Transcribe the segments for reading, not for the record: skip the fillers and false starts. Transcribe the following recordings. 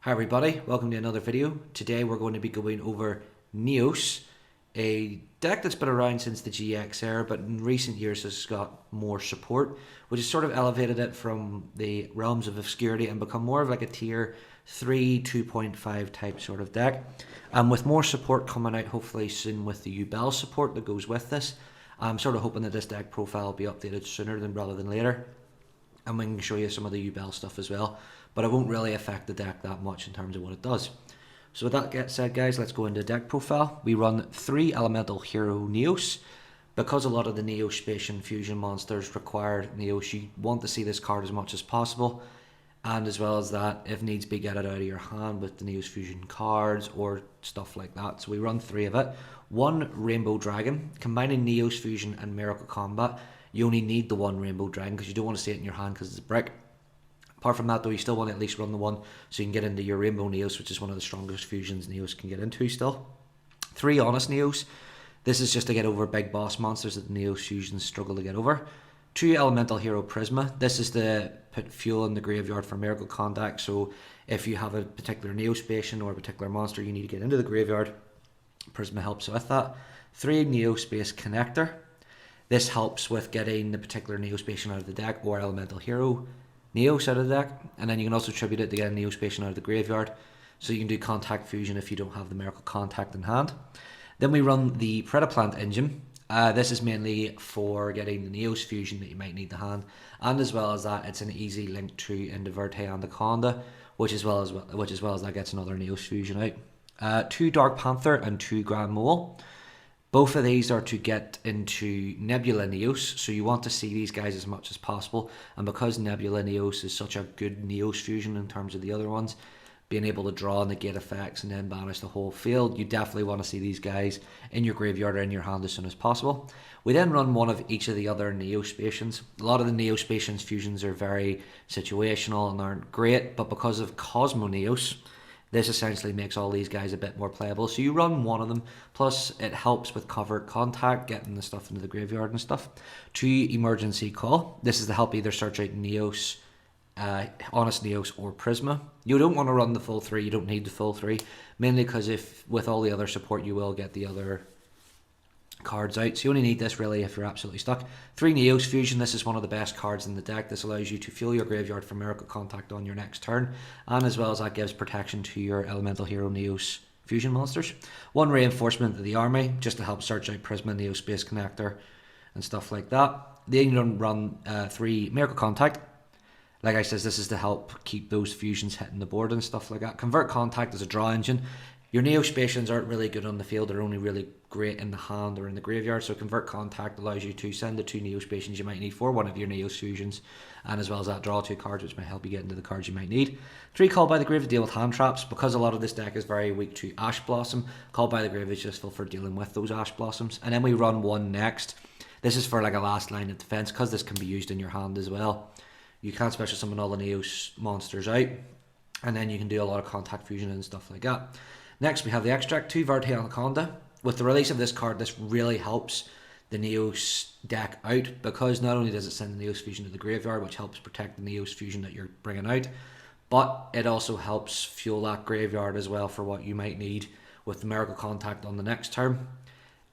Hi everybody, welcome to another video. Today we're going to be going over Neos, a deck that's been around since the GX era, but in recent years has got more support, which has sort of elevated it from the realms of obscurity and become more of like a tier 3, 2.5 type sort of deck. With more support coming out hopefully soon with the Ubel support that goes with this, I'm sort of hoping that this deck profile will be updated sooner rather than later. And we can show you some of the Ubel stuff as well, but it won't really affect the deck that much in terms of what it does. So with that said guys, let's go into deck profile. We run 3 Elemental Hero Neos. Because a lot of the Neo-Spacian fusion monsters require Neos, you want to see this card as much as possible, and as well as that, if needs be, get it out of your hand with the Neos fusion cards or stuff like that. So we run 3 of it. 1 Rainbow Dragon, combining Neos fusion and Miracle Combat. You only need the 1 Rainbow Dragon because you don't want to see it in your hand because it's a brick. Apart from that though, you still want to at least run the 1 so you can get into your Rainbow Neos, which is one of the strongest fusions Neos can get into still. 3 Honest Neos. This is just to get over big boss monsters that the Neos fusions struggle to get over. 2 Elemental Hero Prisma. This is to put fuel in the graveyard for Miracle Contact, so if you have a particular Neo-Spacian or a particular monster you need to get into the graveyard, Prisma helps with that. 3 Neo-Space Connector. This helps with getting the particular Neo-Spacian out of the deck or Elemental Hero Neos out of the deck, and then you can also tribute it to get a Neo-Spacian out of the graveyard, so you can do Contact Fusion if you don't have the Miracle Contact in hand. Then we run the Predaplant engine. This is mainly for getting the Neos fusion that you might need to hand, and as well as that, it's an easy link to Indiverte and Anaconda, which as well as that gets another Neos fusion out. 2 Dark Panther and 2 Grand Mole. Both of these are to get into Nebula Neos, so you want to see these guys as much as possible, and because Nebula Neos is such a good Neos fusion in terms of the other ones, being able to draw and negate effects and then banish the whole field, you definitely want to see these guys in your graveyard or in your hand as soon as possible. We then run 1 of each of the other Neo-Spacians. A lot of the Neo-Spacians fusions are very situational and aren't great, but because of Cosmo Neos, this essentially makes all these guys a bit more playable. So you run 1 of them, plus it helps with covert contact, getting the stuff into the graveyard and stuff. 2 Emergency Call. This is to help either search out Neos, Honest Neos or Prisma. You don't want to run the full 3, you don't need the full 3, mainly because if with all the other support you will get the other cards out, so you only need this really if you're absolutely stuck. 3 Neos Fusion. This is one of the best cards in the deck. This allows you to fuel your graveyard for Miracle Contact on your next turn, and as well as that gives protection to your Elemental Hero Neos fusion monsters. 1 Reinforcement of the army, just to help search out Prisma, Neo-Space Connector and stuff like that. Then you run 3 Miracle Contact. Like I said, this is to help keep those fusions hitting the board and stuff like that. Convert Contact is a draw engine. Your Neo-Spacians aren't really good on the field, they're only really great in the hand or in the graveyard, so Convert Contact allows you to send the 2 Neo-Spacians you might need for one of your Neos fusions, and as well as that, draw 2 cards, which might help you get into the cards you might need. 3 Call by the Grave to deal with hand traps. Because a lot of this deck is very weak to Ash Blossom, Call by the Grave is useful for dealing with those Ash Blossoms. And then we run 1 next. This is for like a last line of defense, because this can be used in your hand as well. You can special summon all the Neos monsters out, and then you can do a lot of contact fusion and stuff like that. Next we have the Extract, 2 Verte Anaconda. With the release of this card, this really helps the Neos deck out, because not only does it send the Neos fusion to the graveyard, which helps protect the Neos fusion that you're bringing out, but it also helps fuel that graveyard as well for what you might need with the Miracle Contact on the next turn.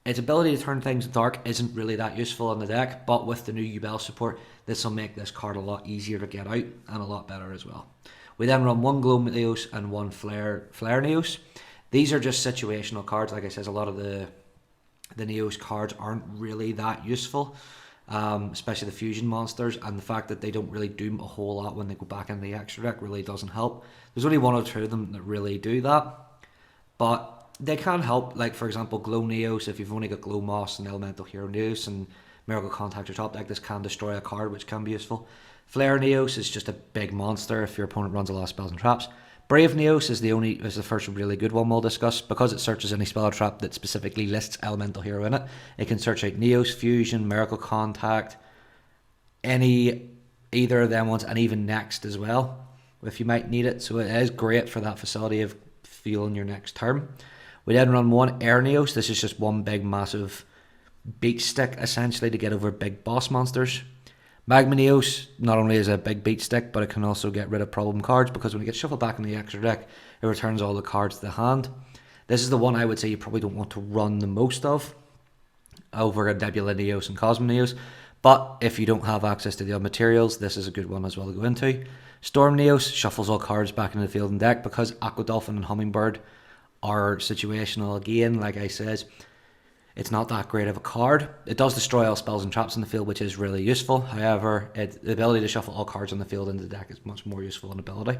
Its ability to turn things dark isn't really that useful on the deck, but with the new Ubel support, this will make this card a lot easier to get out and a lot better as well. We then run 1 Glow Neos and 1 Flare Neos. These are just situational cards. Like I said, a lot of the Neos cards aren't really that useful, especially the fusion monsters, and the fact that they don't really do a whole lot when they go back into the extra deck really doesn't help. There's only 1 or 2 of them that really do that, but they can help. Like for example, Glow Neos, if you've only got Glow Moss and Elemental Hero Neos and Miracle Contact your top deck, this can destroy a card, which can be useful. Flare Neos is just a big monster if your opponent runs a lot of spells and traps. Brave Neos is the first really good one we'll discuss, because it searches any spell or trap that specifically lists Elemental Hero in it. It can search out Neos Fusion, Miracle Contact, either of them ones, and even Next as well, if you might need it. So it is great for that facility of fueling your next turn. We then run 1 Air Neos. This is just one big massive beat stick essentially to get over big boss monsters. Magma Neos not only is a big beat stick, but it can also get rid of problem cards, because when it gets shuffled back in the extra deck, it returns all the cards to the hand. This is the one I would say you probably don't want to run the most of over a Nebula Neos and Cosmo Neos, but if you don't have access to the other materials, this is a good one as well to go into. Storm Neos shuffles all cards back into the field and deck, because Aqua Dolphin and Hummingbird are situational again. Like I said, it's not that great of a card. It does destroy all spells and traps in the field, which is really useful. However, the ability to shuffle all cards on the field into the deck is much more useful an ability.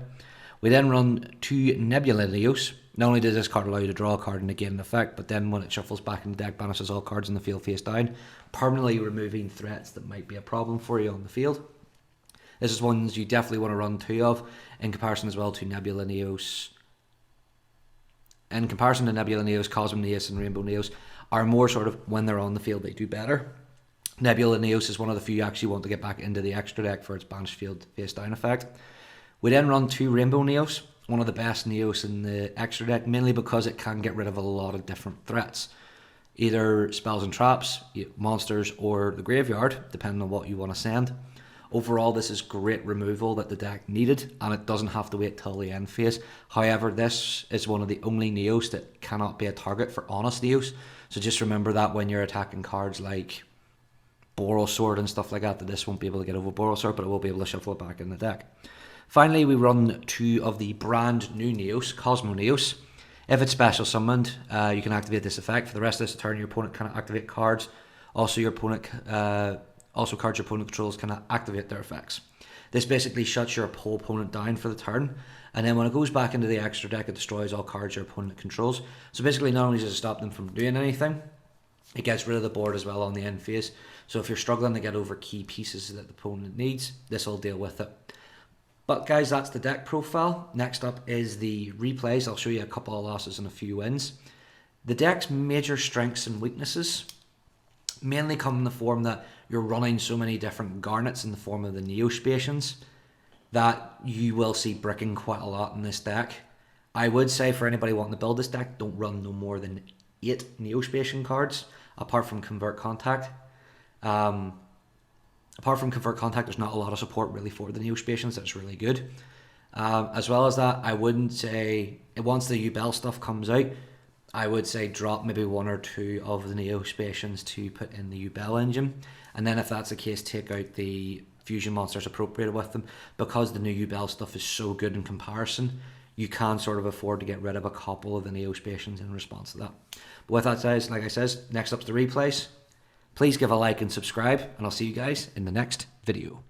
We then run 2 Nebula Neos. Not only does this card allow you to draw a card and negate an effect, but then when it shuffles back in the deck, banishes all cards in the field face down, permanently removing threats that might be a problem for you on the field. This is ones you definitely want to run 2 of, in comparison as well to Nebula Neos. In comparison to Nebula Neos, Cosmo Neos and Rainbow Neos are more sort of, when they're on the field, they do better. Nebula Neos is one of the few you actually want to get back into the extra deck for its banished field face down effect. We then run 2 Rainbow Neos, one of the best Neos in the extra deck, mainly because it can get rid of a lot of different threats. Either spells and traps, monsters, or the graveyard, depending on what you want to send. Overall, this is great removal that the deck needed, and it doesn't have to wait till the end phase. However, this is one of the only Neos that cannot be a target for honest Neos, so just remember that when you're attacking cards like Borosword and stuff like that this won't be able to get over Borosword, but it will be able to shuffle it back in the deck. Finally, we run 2 of the brand new Neos, Cosmo Neos. If it's special summoned, you can activate this effect. For the rest of this turn, your opponent cannot activate cards. Also, cards your opponent controls cannot activate their effects. This basically shuts your whole opponent down for the turn, and then when it goes back into the extra deck, it destroys all cards your opponent controls. So basically, not only does it stop them from doing anything, it gets rid of the board as well on the end phase. So if you're struggling to get over key pieces that the opponent needs, this will deal with it. But guys, that's the deck profile. Next up is the replays. I'll show you a couple of losses and a few wins. The deck's major strengths and weaknesses mainly come in the form that you're running so many different garnets in the form of the Neo-Spacians that you will see bricking quite a lot in this deck. I would say for anybody wanting to build this deck, don't run no more than 8 Neo-Spacian cards, apart from Convert Contact. Apart from Convert Contact, there's not a lot of support really for the Neo-Spacians. That's really good. As well as that, I wouldn't say, once the Ubel stuff comes out, I would say drop maybe 1 or 2 of the Neo-Spacians to put in the Ubel engine. And then if that's the case, take out the fusion monsters appropriated with them. Because the new Ubel stuff is so good in comparison, you can sort of afford to get rid of a couple of the Neo-Spacians in response to that. But with that said, like I said, next up's the replays. Please give a like and subscribe, and I'll see you guys in the next video.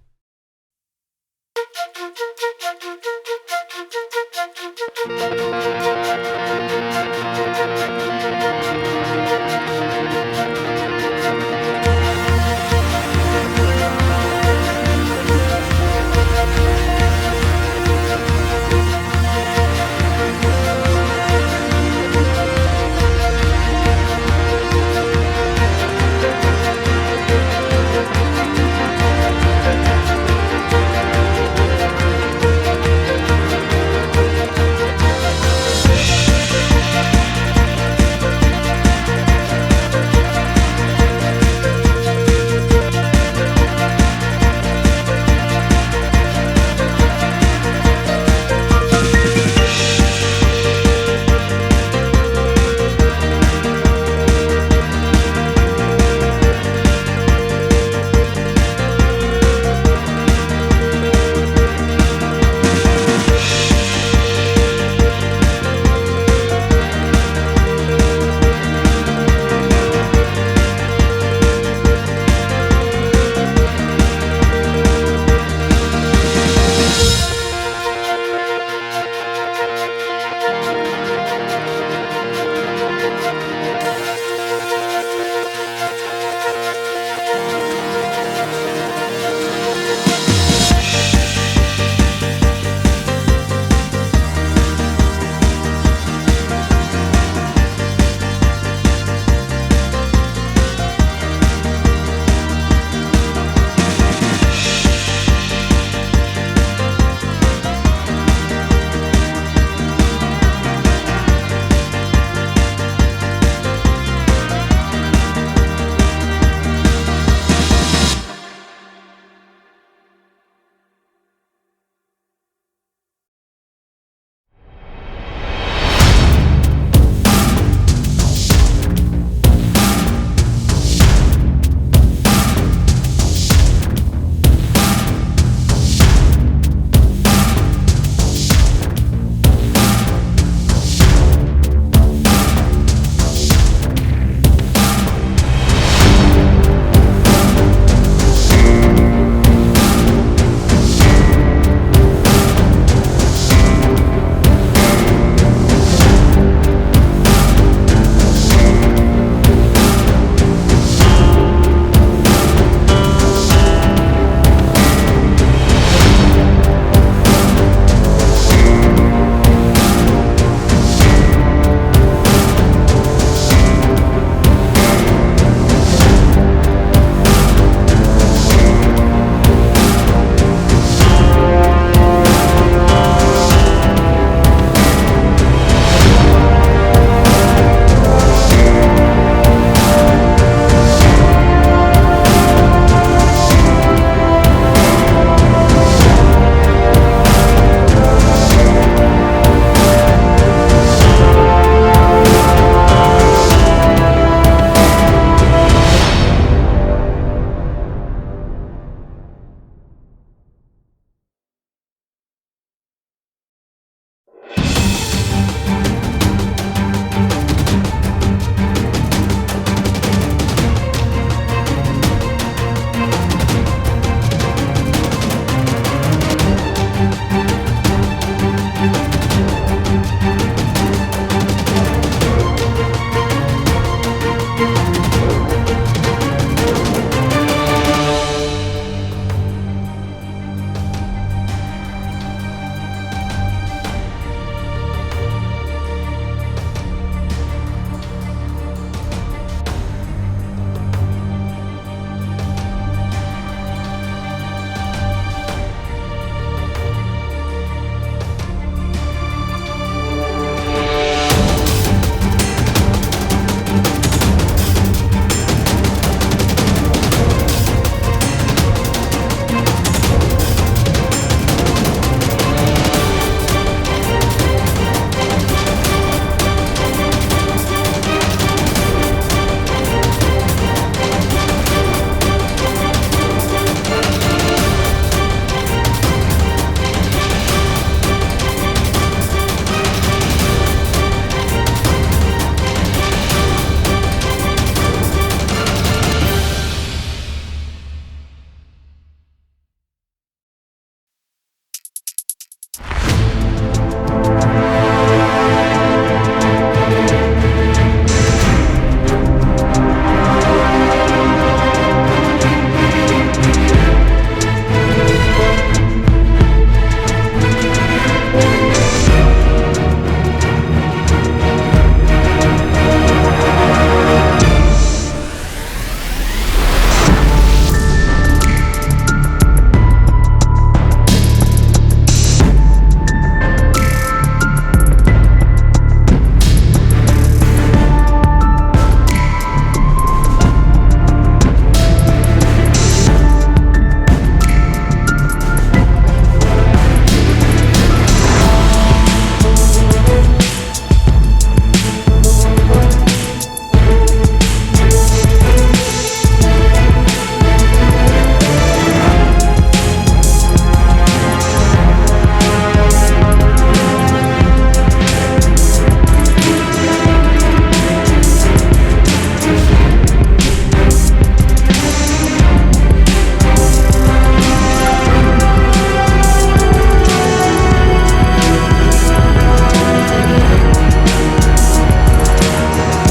Bye.